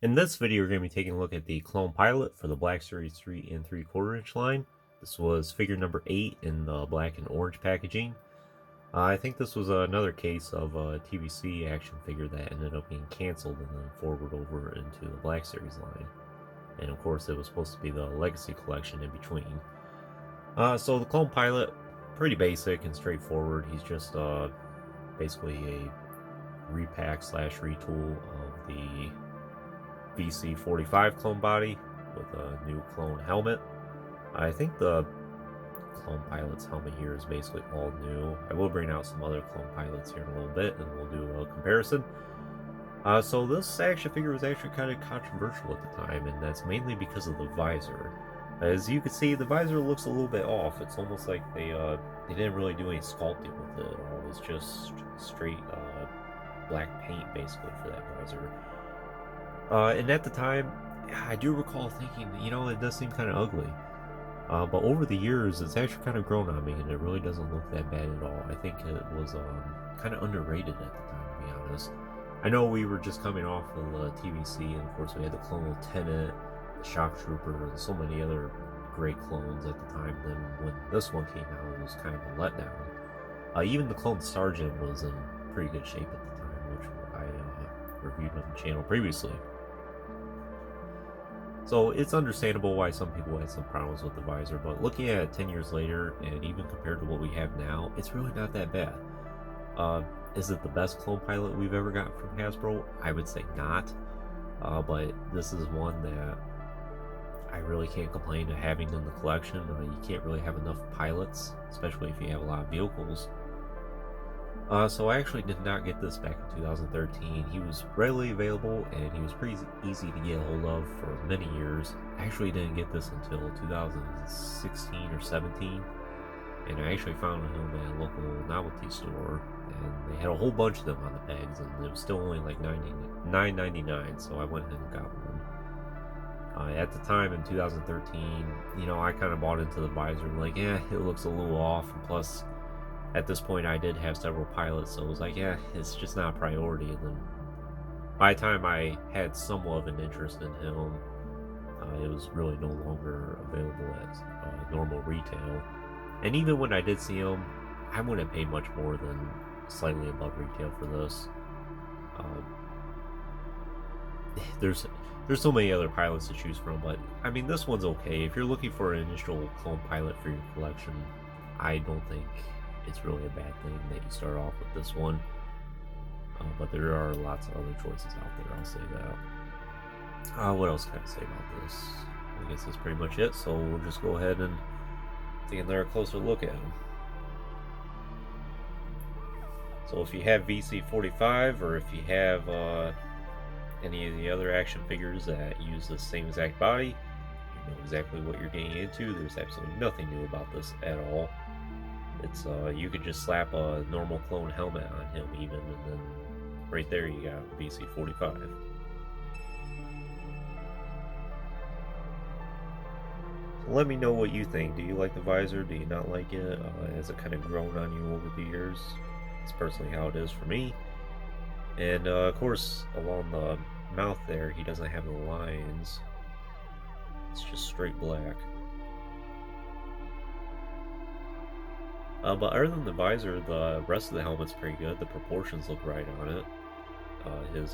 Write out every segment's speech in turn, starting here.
In this video, we're going to be taking a look at the Clone Pilot for the Black Series 3 and 3/4 inch line. This was figure number 8 in the black and orange packaging. I think this was another case of a TVC action figure that ended up being canceled and then forward over into the Black Series line. And of course, it was supposed to be the Legacy Collection in between. So the Clone Pilot, pretty basic and straightforward. He's just basically a repack slash retool of the VC45 clone body with a new clone helmet. I think the Clone Pilot's helmet here is basically all new. I will bring out some other Clone Pilots here in a little bit and we'll do a comparison. So this action figure was actually kind of controversial at the time, and that's mainly because of the visor. As you can see, the visor looks a little bit off. It's almost like they didn't really do any sculpting with it at all. It's just straight black paint basically for that visor. And at the time, I do recall thinking, it does seem kind of ugly. But over the years, it's actually kind of grown on me, and it really doesn't look that bad at all. I think it was kind of underrated at the time, to be honest. I know we were just coming off of the TVC, and of course we had the Clone Lieutenant, the Shock Trooper, and so many other great clones at the time. Then when this one came out, it was kind of a letdown. Even the Clone Sergeant was in pretty good shape at the time, which I reviewed on the channel previously. So it's understandable why some people had some problems with the visor, but looking at it 10 years later, and even compared to what we have now, it's really not that bad. Is it the best Clone Pilot we've ever gotten from Hasbro? I would say not, but this is one that I really can't complain to having in the collection. You can't really have enough pilots, especially if you have a lot of vehicles. So I actually did not get this back in 2013. He was readily available and he was pretty easy to get a hold of for many years. I actually didn't get this until 2016 or 17, and I actually found him at a local novelty store, and they had a whole bunch of them on the pegs, and it was still only like $9.99, so I went ahead and got one. At the time in 2013, I kind of bought into the visor, like, it looks a little off, and plus, at this point, I did have several pilots, so it was like, it's just not a priority. And then by the time I had somewhat of an interest in him, it was really no longer available at normal retail. And even when I did see him, I wouldn't pay much more than slightly above retail for this. There's so many other pilots to choose from, but I mean, this one's okay. If you're looking for an initial clone pilot for your collection, I don't think it's really a bad thing that you start off with this one. But there are lots of other choices out there, I'll say that. What else can I say about this? I guess that's pretty much it, so we'll just go ahead and take another closer look at him. So if you have VC45, or if you have any of the other action figures that use the same exact body, you know exactly what you're getting into. There's absolutely nothing new about this at all. It's you could just slap a normal clone helmet on him even, and then right there you got VC45. So let me know what you think. Do you like the visor? Do you not like it? Has it kind of grown on you over the years? It's personally how it is for me. And of course, along the mouth there, he doesn't have the lines. It's just straight black. But other than the visor, the rest of the helmet's pretty good. The proportions look right on it. His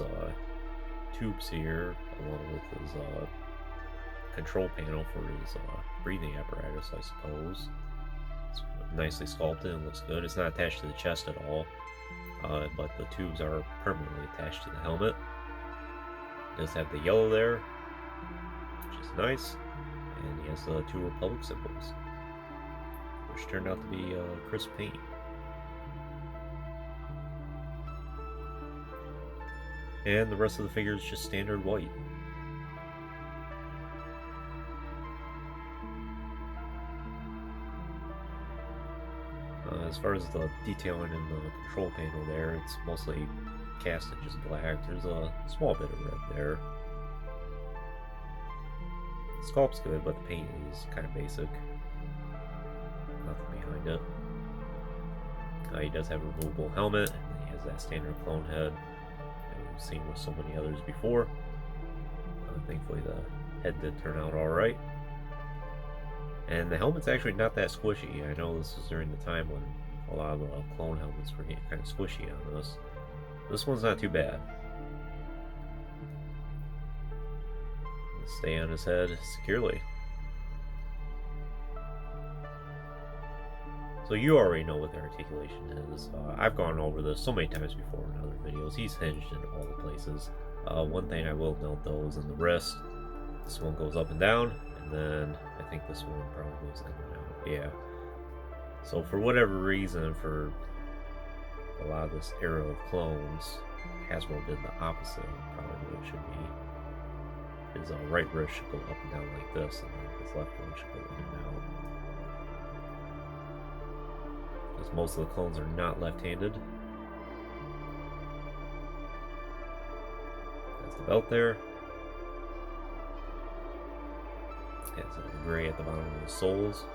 tubes here, along with his control panel for his breathing apparatus, I suppose. It's nicely sculpted and looks good. It's not attached to the chest at all, but the tubes are permanently attached to the helmet. It does have the yellow there, which is nice, and he has the 2 Republic symbols, which turned out to be crisp paint. And the rest of the figure is just standard white. As far as the detailing in the control panel there, it's mostly cast in just black. There's a small bit of red there. The sculpt's good, but the paint is kind of basic. Nothing behind it. He does have a removable helmet, and he has that standard clone head that we've seen with so many others before. Thankfully the head did turn out alright. And the helmet's actually not that squishy. I know this was during the time when a lot of the clone helmets were getting kind of squishy on this. This one's not too bad. Stay on his head securely. So you already know what the articulation is. I've gone over this so many times before in other videos. He's hinged in all the places. One thing I will note though is in the wrist. This one goes up and down, and then I think this one probably goes in and out. Yeah. So for whatever reason, for a lot of this era of clones, Hasbro did the opposite of probably what it should be. His right wrist should go up and down like this, and then his left one should go in and out. Because most of the clones are not left-handed. That's the belt there. It's a gray at the bottom of the soles.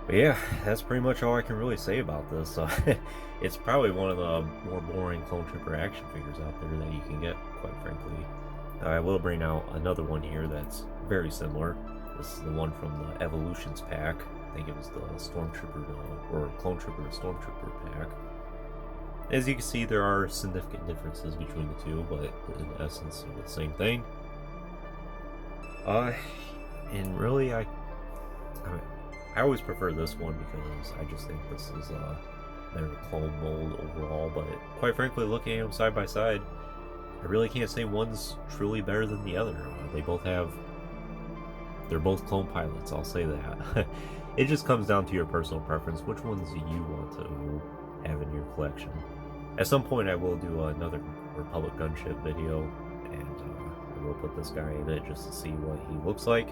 But yeah, that's pretty much all I can really say about this. It's probably one of the more boring Clone Trooper action figures out there that you can get, quite frankly. I will bring out another one here that's very similar. This is the one from the Evolutions pack. I think it was the Stormtrooper or Clone Trooper to Stormtrooper pack. As you can see, there are significant differences between the two, but in essence, they're the same thing. And really, I always prefer this one because I just think this is a better clone mold overall. But quite frankly, looking at them side by side, I really can't say one's truly better than the other. They're both clone pilots, I'll say that. It just comes down to your personal preference. Which ones do you want to have in your collection? At some point I will do another Republic gunship video, and I will put this guy in it just to see what he looks like.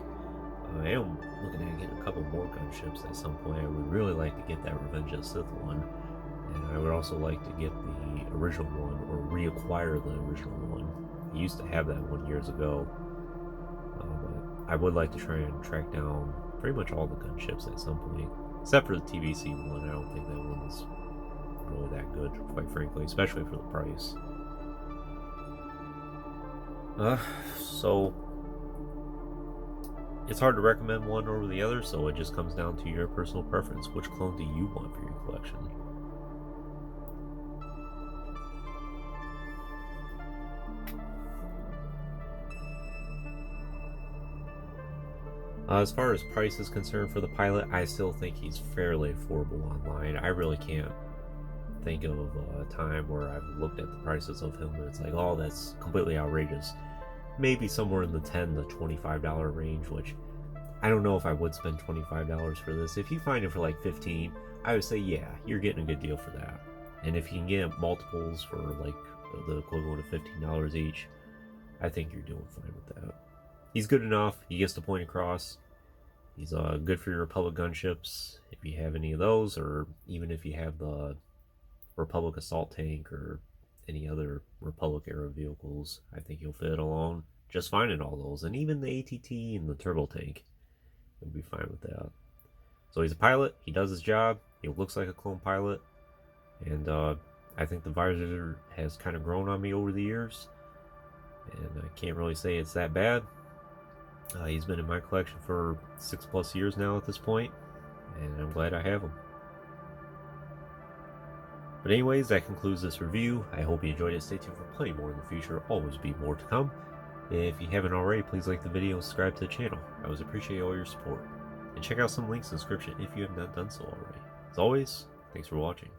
I am looking at getting a couple more gunships at some point. I would really like to get that Revenge of the Sith one, and I would also like to get the original one, or reacquire the original one. I used to have that one years ago, but I would like to try and track down pretty much all the gunships at some point, except for the TVC one. I don't think that one's really that good, quite frankly, especially for the price. So it's hard to recommend one over the other, so it just comes down to your personal preference. Which clone do you want for your collection? As far as price is concerned for the pilot, I still think he's fairly affordable online. I really can't think of a time where I've looked at the prices of him and it's like, oh, that's completely outrageous. Maybe somewhere in the $10 to $25 range, which I don't know if I would spend $25 for this. If you find it for like $15, I would say, yeah, you're getting a good deal for that. And if you can get multiples for like the equivalent of $15 each, I think you're doing fine with that. He's good enough. He gets the point across. He's good for your Republic gunships, if you have any of those, or even if you have the Republic assault tank or any other Republic era vehicles. I think you'll fit along just fine in all those, and even the ATT and the turbo tank, you'll be fine with that. So he's a pilot. He does his job. He looks like a clone pilot, and I think the visor has kind of grown on me over the years, and I can't really say it's that bad. He's been in my collection for 6+ years now at this point, and I'm glad I have him. But anyways, that concludes this review. I hope you enjoyed it. Stay tuned for plenty more in the future. Always be more to come. If you haven't already, please like the video and subscribe to the channel. I always appreciate all your support. And check out some links in the description if you have not done so already. As always, thanks for watching.